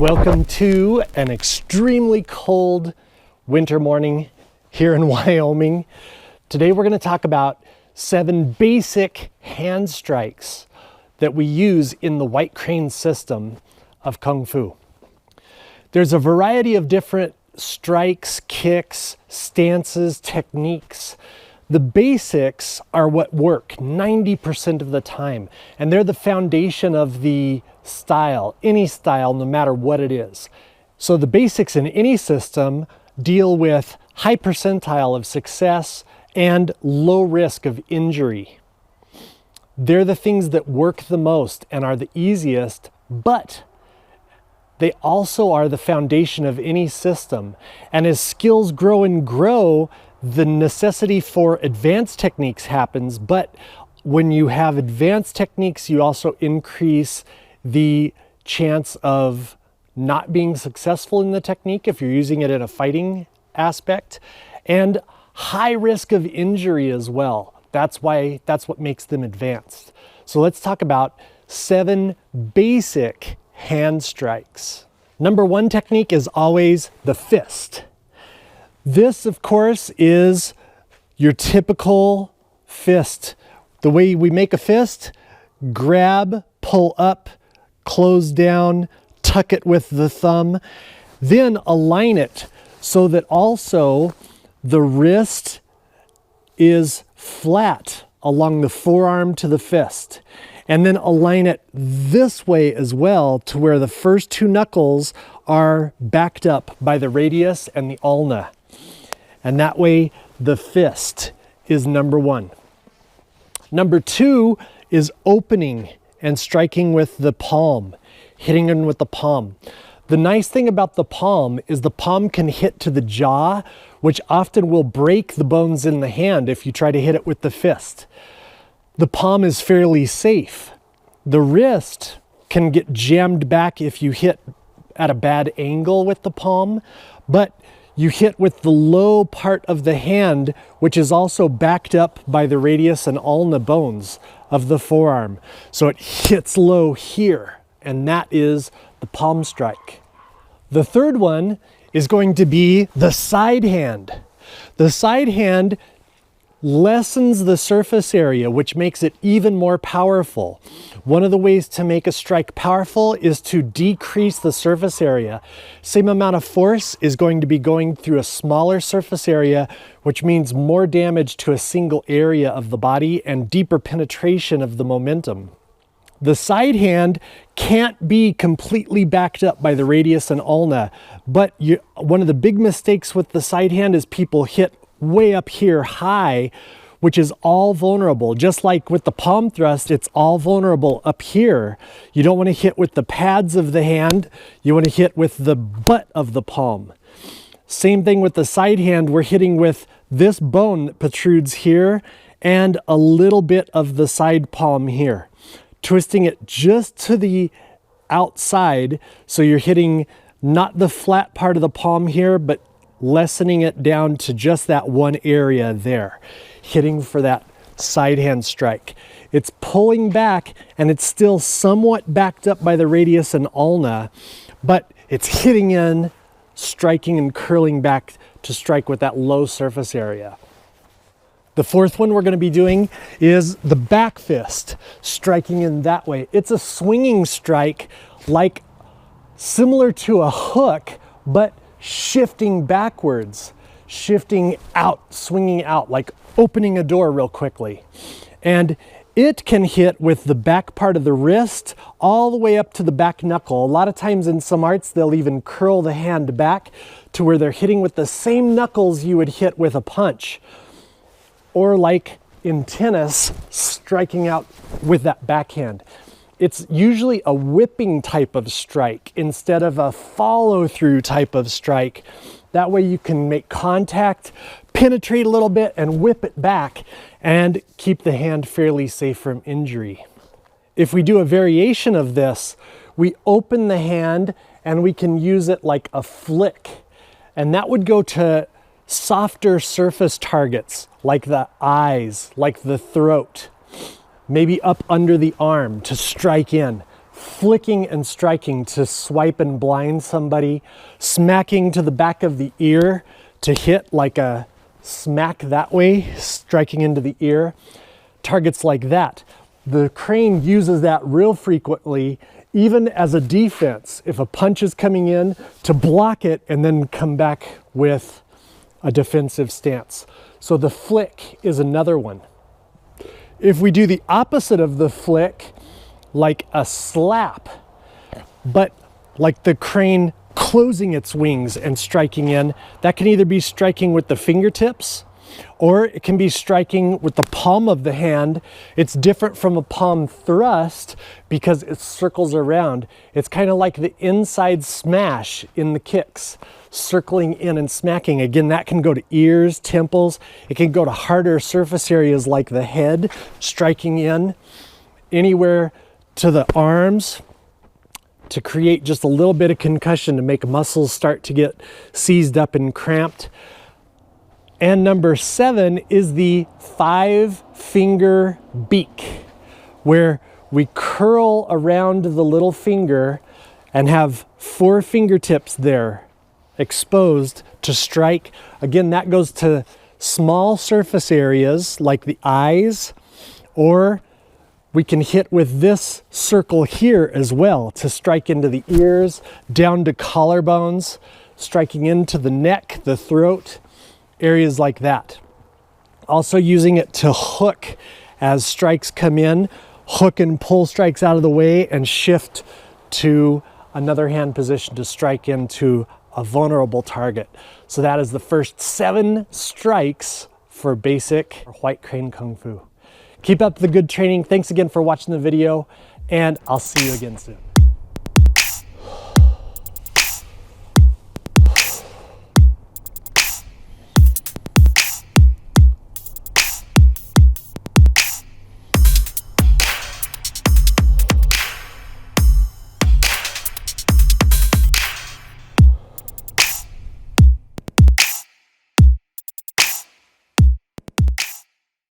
Welcome to an extremely cold winter morning here in Wyoming. Today we're going to talk about 7 basic hand strikes that we use in the white crane system of Kung Fu. There's a variety of different strikes, kicks, stances, techniques. The basics are what work 90% of the time, and they're the foundation of the style, any style, no matter what it is. So the basics in any system deal with high percentile of success and low risk of injury. They're the things that work the most and are the easiest, but they also are the foundation of any system. And as skills grow and grow, the necessity for advanced techniques happens, but when you have advanced techniques, you also increase the chance of not being successful in the technique if you're using it in a fighting aspect, and high risk of injury as well. That's what makes them advanced. So let's talk about 7 basic hand strikes. Number 1 technique is always the fist. This, of course, is your typical fist. The way we make a fist: grab, pull up, close down, tuck it with the thumb, then align it so that also the wrist is flat along the forearm to the fist. And then align it this way as well to where the first 2 knuckles are backed up by the radius and the ulna. And that way the fist is number 1. Number 2 is opening and striking with the palm, hitting in with the palm. The nice thing about the palm is the palm can hit to the jaw, which often will break the bones in the hand if you try to hit it with the fist. The palm is fairly safe. The wrist can get jammed back if you hit at a bad angle with the palm, but you hit with the low part of the hand, which is also backed up by the radius and ulna bones of the forearm. So it hits low here, and that is the palm strike. The third one is going to be the side hand. The side hand lessens the surface area, which makes it even more powerful. One of the ways to make a strike powerful is to decrease the surface area. Same amount of force is going to be going through a smaller surface area, which means more damage to a single area of the body and deeper penetration of the momentum. The side hand can't be completely backed up by the radius and ulna, but one of the big mistakes with the side hand is people hit way up here high, which is all vulnerable. Just like with the palm thrust, it's all vulnerable up here. You don't want to hit with the pads of the hand. You want to hit with the butt of the palm. Same thing with the side hand. We're hitting with this bone that protrudes here and a little bit of the side palm here, twisting it just to the outside. So you're hitting not the flat part of the palm here, but lessening it down to just that one area there, hitting for that side hand strike. It's pulling back and it's still somewhat backed up by the radius and ulna, but it's hitting in, striking and curling back to strike with that low surface area. The fourth one we're going to be doing is the back fist, striking in that way. It's a swinging strike, like similar to a hook, but shifting backwards, shifting out, swinging out, like opening a door real quickly. And it can hit with the back part of the wrist all the way up to the back knuckle. A lot of times in some arts, they'll even curl the hand back to where they're hitting with the same knuckles you would hit with a punch. Or like in tennis, striking out with that backhand. It's usually a whipping type of strike instead of a follow-through type of strike. That way you can make contact, penetrate a little bit, and whip it back and keep the hand fairly safe from injury. If we do a variation of this, we open the hand and we can use it like a flick. And that would go to softer surface targets like the eyes, like the throat. Maybe up under the arm to strike in. flicking and striking to swipe and blind somebody, smacking to the back of the ear to hit like a smack that way, striking into the ear, targets like that. The crane uses that real frequently, even as a defense, if a punch is coming in, to block it and then come back with a defensive stance. So the flick is another one. If we do the opposite of the flick, like a slap, but like the crane closing its wings and striking in, that can either be striking with the fingertips or it can be striking with the palm of the hand. It's different from a palm thrust because it circles around. It's kind of like the inside smash in the kicks, circling in and smacking. Again, that can go to ears, temples. It can go to harder surface areas like the head, striking in anywhere to the arms to create just a little bit of concussion to make muscles start to get seized up and cramped. And number 7 is the 5-finger beak, where we curl around the little finger and have 4 fingertips there exposed to strike. Again, that goes to small surface areas like the eyes, or we can hit with this circle here as well to strike into the ears, down to collarbones, striking into the neck, the throat, areas like that. Also using it to hook as strikes come in, hook and pull strikes out of the way and shift to another hand position to strike into a vulnerable target. So that is the first 7 strikes for basic white crane kung fu. Keep up the good training. Thanks again for watching the video, and I'll see you again soon.